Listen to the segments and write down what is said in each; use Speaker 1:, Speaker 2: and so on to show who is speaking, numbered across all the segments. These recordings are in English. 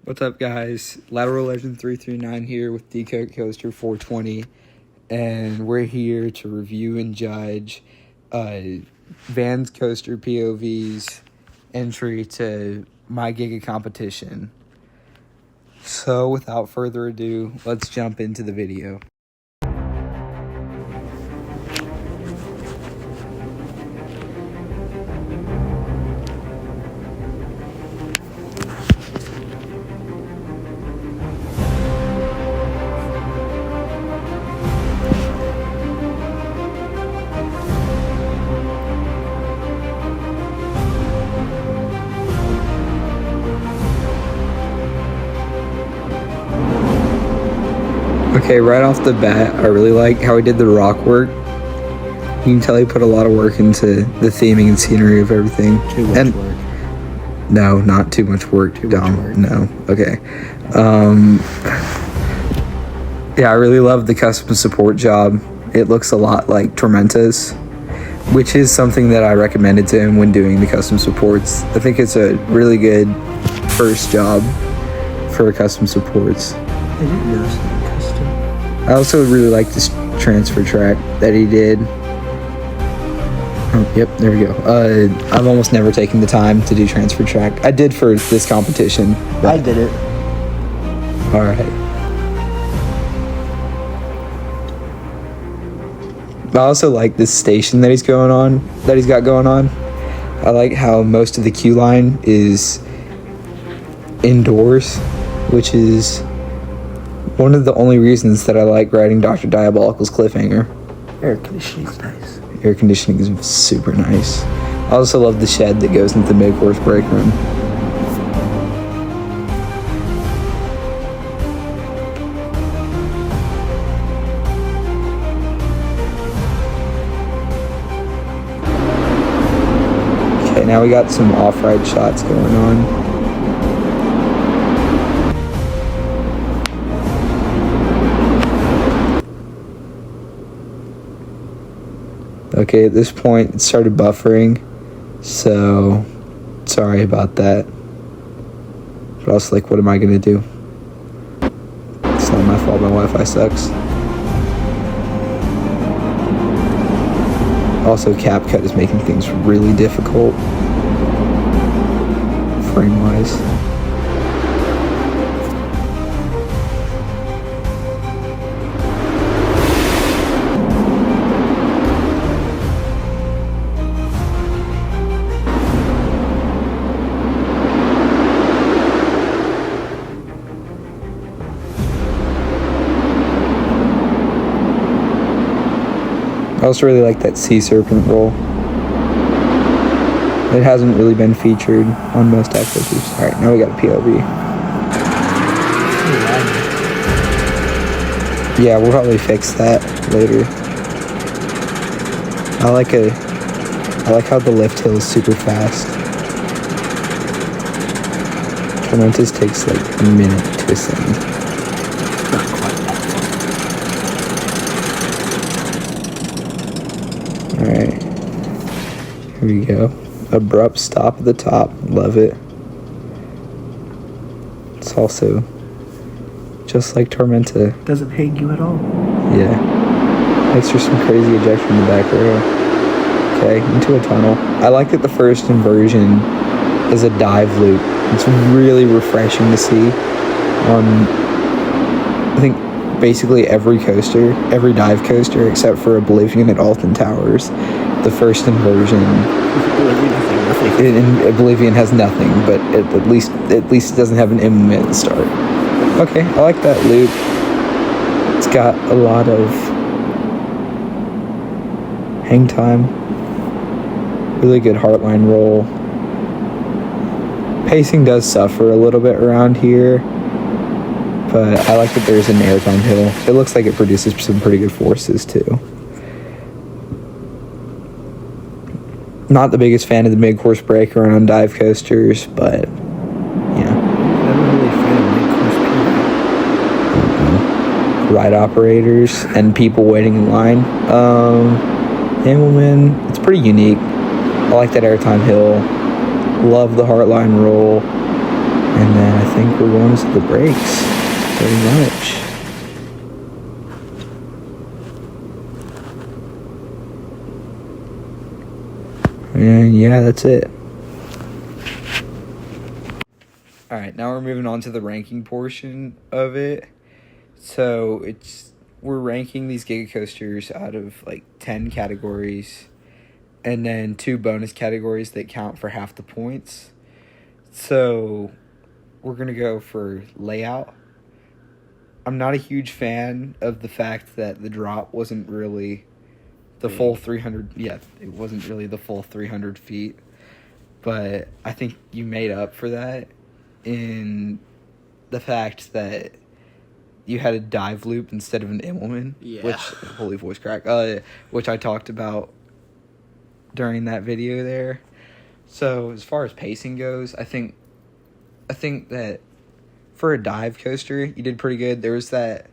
Speaker 1: What's up, guys? Lateral Legend 339 here with Giga Coaster 420, and we're here to review and judge Van's Coaster POV's entry to my Giga competition. So, without further ado, let's jump into the video. Okay, right off the bat, I really like how he did the rock work. You can tell he put a lot of work into the theming and scenery of everything.
Speaker 2: Too much work.
Speaker 1: No, not too much work.
Speaker 2: Too much work.
Speaker 1: No. Okay. Yeah, I really love the custom support job. It looks a lot like Tormenta's, which is something that I recommended to him when doing the custom supports. I think it's a really good first job for custom supports.
Speaker 2: I didn't notice the custom.
Speaker 1: I also really like this transfer track that he did. Oh, yep, there we go. I've almost never taken the time to do transfer track. I did for this competition.
Speaker 2: I did it.
Speaker 1: All right. I also like this station that he's got going on. I like how most of the queue line is indoors, which is one of the only reasons that I like riding Dr. Diabolical's Cliffhanger.
Speaker 2: Air conditioning's nice.
Speaker 1: Air conditioning is super nice. I also love the shed that goes into the mid-course break room. Okay, now we got some off-ride shots going on. Okay, at this point, it started buffering, so sorry about that. But I was like, what am I going to do? It's not my fault, my Wi-Fi sucks. Also, CapCut is making things really difficult, frame-wise. I also really like that Sea Serpent roll. It hasn't really been featured on most activities. Alright, now we got a POV. Yeah, we'll probably fix that later. I like how the lift hill is super fast. Tormentus takes like a minute to ascend.
Speaker 2: Not quite that far.
Speaker 1: Alright. Here we go. Abrupt stop at the top. Love it. It's also just like Tormenta.
Speaker 2: Doesn't hang you at all.
Speaker 1: Yeah. Makes for some crazy ejection in the back row. Okay, into a tunnel. I like that the first inversion is a dive loop. It's really refreshing to see on, I think, basically every dive coaster except for Oblivion at Alton Towers. The first inversion. Oblivion has nothing, but at least it doesn't have an M at the start. Okay, I like that loop. It's got a lot of hang time. Really good heartline roll. Pacing does suffer a little bit around here, but I like that there's an airtime hill. It looks like it produces some pretty good forces too. Not the biggest fan of the mid-course breaker on dive coasters, but yeah.
Speaker 2: Never really a fan of mid-course
Speaker 1: Ride operators and people waiting in line. Hamilman, it's pretty unique. I like that airtime hill. Love the heartline roll. And then I think we're going to the brakes, pretty much. And yeah, that's it. Alright, now we're moving on to the ranking portion of it. So we're ranking these Giga Coasters out of like 10 categories, and then 2 bonus categories that count for half the points. So we're going to go for layout. I'm not a huge fan of the fact that the drop wasn't really the full 300. Yeah, it wasn't really the full 300 feet. But I think you made up for that in the fact that you had a dive loop instead of an Immelman.
Speaker 2: Yeah.
Speaker 1: Which, holy voice crack, which I talked about during that video there. So as far as pacing goes, I think that for a dive coaster, you did pretty good. There was that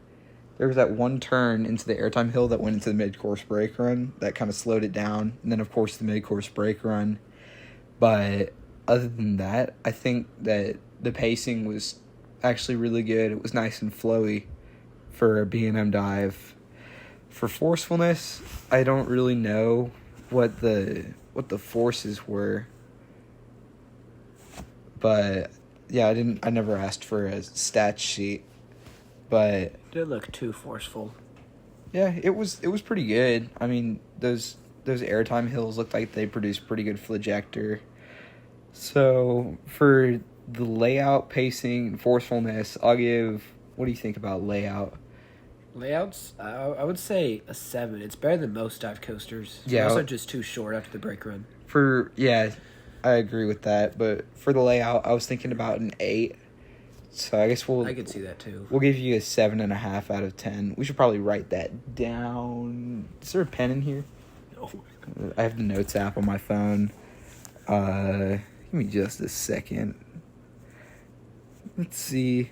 Speaker 1: one turn into the airtime hill that went into the mid-course brake run that kind of slowed it down, and then of course the mid-course brake run. But other than that, I think that the pacing was actually really good. It was nice and flowy for a B&M dive. For forcefulness, I don't really know what the forces were, but yeah, I never asked for a stat sheet, but
Speaker 2: It didn't look too forceful.
Speaker 1: yeah, it was pretty good. I mean, those airtime hills looked like they produced pretty good flagector. So for the layout, pacing, and forcefulness, I'll give. What do you think about layout?
Speaker 2: Layouts, I would say a 7. It's better than most dive coasters.
Speaker 1: Yeah.
Speaker 2: They're also just too short after the brake run.
Speaker 1: I agree with that. But for the layout, I was thinking about an 8. So I guess
Speaker 2: I could see that too.
Speaker 1: We'll give you a 7.5 out of 10. We should probably write that down. Is there a pen in here?
Speaker 2: No.
Speaker 1: I have the notes app on my phone. Give me just a second. Let's see.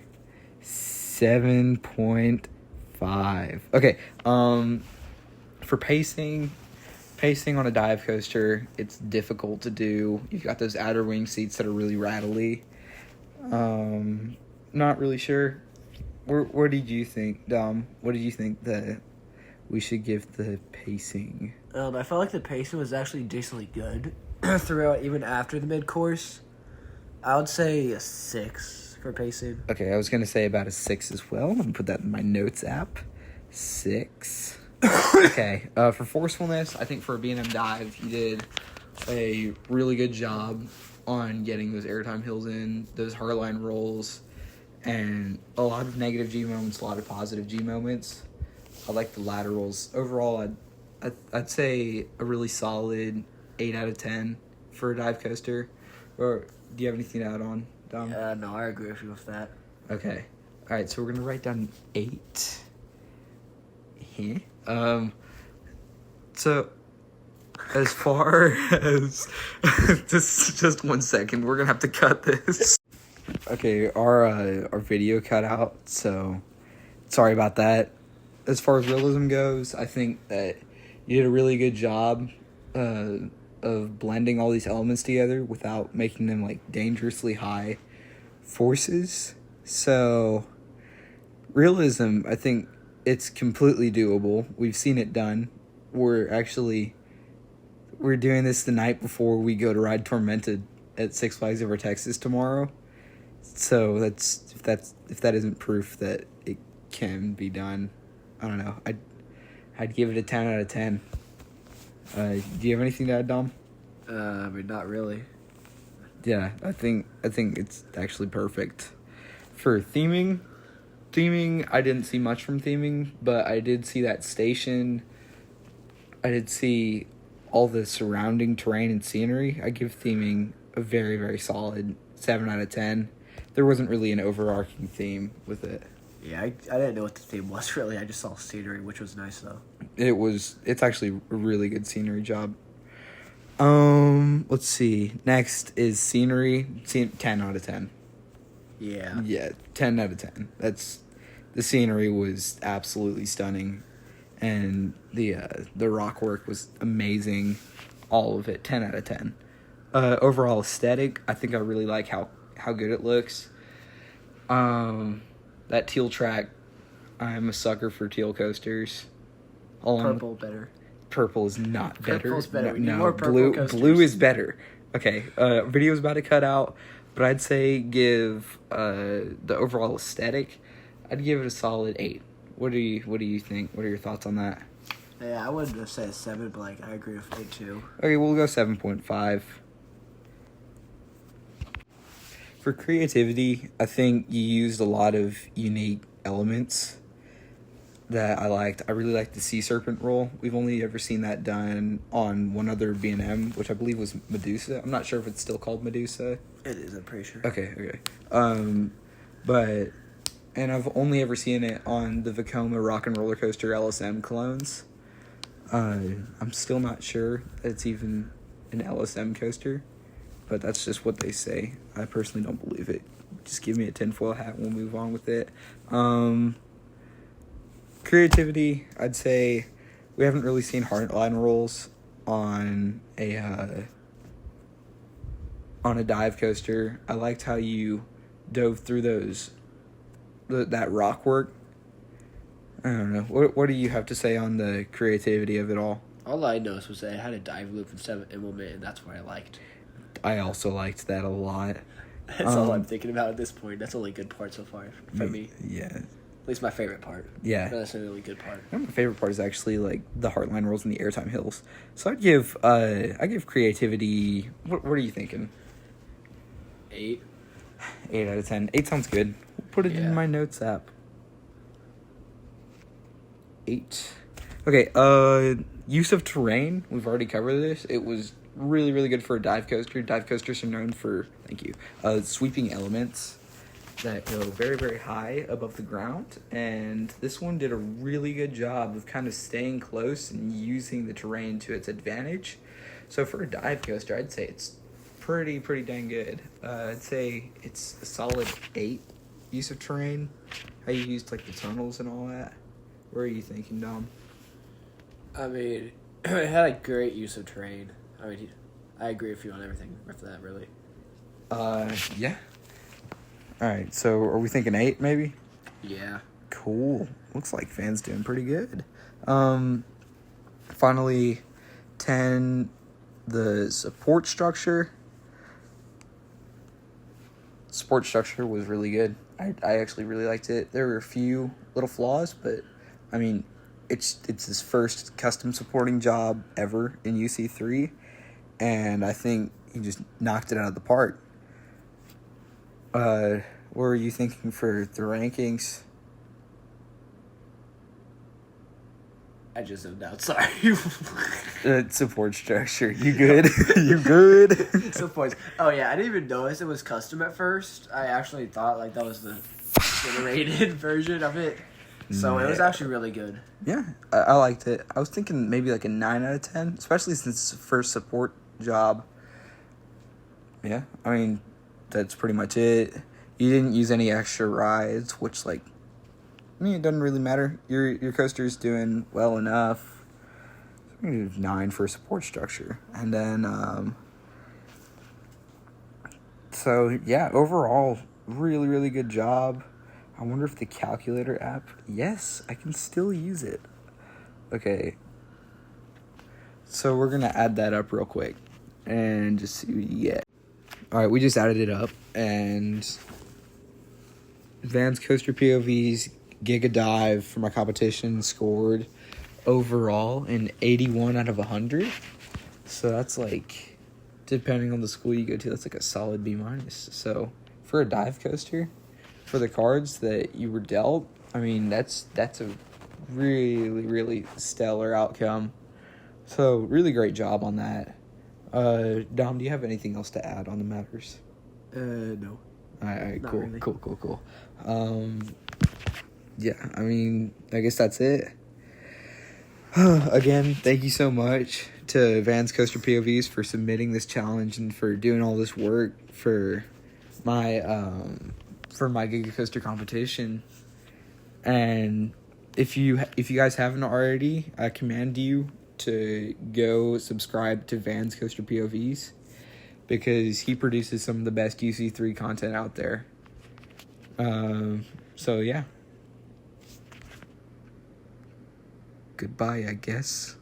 Speaker 1: 7.5. Okay. For pacing on a dive coaster, it's difficult to do. You've got those outer wing seats that are really rattly. Not really sure. What did you think, Dom? What did you think that we should give the pacing?
Speaker 2: I felt like the pacing was actually decently good throughout, even after the mid-course. I would say a 6 for pacing.
Speaker 1: Okay, I was going to say about a 6 as well. I'm going to put that in my notes app. 6. Okay, for forcefulness, I think for a B&M dive, you did a really good job on getting those airtime hills in, those hardline rolls, and a lot of negative G moments, a lot of positive G moments. I like the laterals. Overall, I'd say a really solid 8 out of 10 for a dive coaster. Or do you have anything to add on, Dom?
Speaker 2: No, I agree with you with that.
Speaker 1: Okay. All right, so we're going to write down 8. So as far as just 1 second, we're going to have to cut this. Okay, our video cut out, so sorry about that. As far as realism goes, I think that you did a really good job of blending all these elements together without making them like dangerously high forces. So realism, I think it's completely doable. We've seen it done. We're doing this the night before we go to ride Tormented at Six Flags Over Texas tomorrow. So if that isn't proof that it can be done, I don't know. I'd give it a 10 out of 10. Do you have anything to add, Dom?
Speaker 2: I mean, not really.
Speaker 1: Yeah, I think it's actually perfect. For theming, I didn't see much from theming, but I did see that station. I did see all the surrounding terrain and scenery. I give theming a very, very solid 7 out of 10. There wasn't really an overarching theme with it.
Speaker 2: Yeah, I didn't know what the theme was, really. I just saw scenery, which was nice, though.
Speaker 1: It's actually a really good scenery job. Let's see. Next is scenery. 10 out of 10.
Speaker 2: Yeah.
Speaker 1: Yeah, 10 out of 10. The scenery was absolutely stunning, and the rock work was amazing. All of it, 10 out of 10. Overall aesthetic, I think I really like how good it looks. That teal track, I'm a sucker for teal coasters.
Speaker 2: Purple better.
Speaker 1: Purple is not better.
Speaker 2: Purple's better.
Speaker 1: No,
Speaker 2: We need
Speaker 1: no,
Speaker 2: more purple
Speaker 1: blue.
Speaker 2: coasters.
Speaker 1: Blue is better. Okay, video's about to cut out, but I'd say give the overall aesthetic, I'd give it a solid 8. What do you think? What are your thoughts on that?
Speaker 2: Yeah, I wouldn't have said 7, but like I agree with 8 too.
Speaker 1: Okay, we'll go 7.5. For creativity, I think you used a lot of unique elements that I liked. I really liked the sea serpent roll. We've only ever seen that done on one other B&M, which I believe was Medusa. I'm not sure if it's still called Medusa.
Speaker 2: It is, I'm pretty sure.
Speaker 1: Okay. And I've only ever seen it on the Vekoma Rock and Roller Coaster LSM clones. I'm still not sure that it's even an LSM coaster, but that's just what they say. I personally don't believe it. Just give me a tinfoil hat and we'll move on with it. Creativity, I'd say we haven't really seen hardline rolls on a dive coaster. I liked how you dove through that rock work. I don't know. What do you have to say on the creativity of it all?
Speaker 2: All I noticed was that it had a dive loop instead of an implement, and that's what I liked.
Speaker 1: I also liked that a lot.
Speaker 2: That's all I'm thinking about at this point. That's the only good part so far for me.
Speaker 1: Yeah.
Speaker 2: At least my favorite part.
Speaker 1: Yeah.
Speaker 2: Not necessarily the only good part.
Speaker 1: My favorite part is actually like the heartline rolls and the airtime hills. So I'd give creativity. What are you thinking?
Speaker 2: 8.
Speaker 1: 8 out of 10. 8 sounds good. We'll put it in my notes app. 8. Okay. Use of terrain. We've already covered this. It was really, really good for a dive coaster. Dive coasters are known for sweeping elements that go very, very high above the ground, and this one did a really good job of kind of staying close and using the terrain to its advantage. So for a dive coaster, I'd say it's pretty dang good. I'd say it's a solid 8 use of terrain. How you used like the tunnels and all that. What are you thinking, Dom?
Speaker 2: I mean, it had a great use of terrain. I mean, I agree with you on everything after that, really.
Speaker 1: Yeah. All right, so are we thinking 8 maybe?
Speaker 2: Yeah.
Speaker 1: Cool. Looks like Van's doing pretty good. Finally, 10, the support structure. Support structure was really good. I actually really liked it. There were a few little flaws, but I mean, it's his first custom supporting job ever in UC3, and I think he just knocked it out of the park. What were you thinking for the rankings?
Speaker 2: I just zoomed out, sorry.
Speaker 1: Support structure. You good? You good?
Speaker 2: Support. Oh, yeah, I didn't even notice it was custom at first. I actually thought like that was the generated version of it. So it was actually really good.
Speaker 1: Yeah, I liked it. I was thinking maybe like a 9 out of 10, especially since it's the first support job. Yeah, I mean, that's pretty much it. You didn't use any extra rides, which, like, I mean, it doesn't really matter. Your coaster's doing well enough. I'm going to do 9 for support structure. And then, so, yeah, overall, really, really good job. I wonder if the calculator app, yes, I can still use it. Okay. So we're going to add that up real quick and just see what you get. All right, we just added it up, and Van's Coaster POV's Giga Dive for my competition scored overall an 81 out of 100. So that's like, depending on the school you go to, that's like a solid B-. So for a dive coaster, for the cards that you were dealt, I mean, that's a really, really stellar outcome. So really great job on that. Dom, do you have anything else to add on the matters?
Speaker 2: No.
Speaker 1: All right,
Speaker 2: Not
Speaker 1: cool,
Speaker 2: really.
Speaker 1: cool. Yeah, I mean, I guess that's it. Again, thank you so much to Van's Coaster POVs for submitting this challenge and for doing all this work for my Giga Coaster competition. And if you guys haven't already, I command you to go subscribe to Van's Coaster POVs, because he produces some of the best UC3 content out there. So yeah. Goodbye, I guess.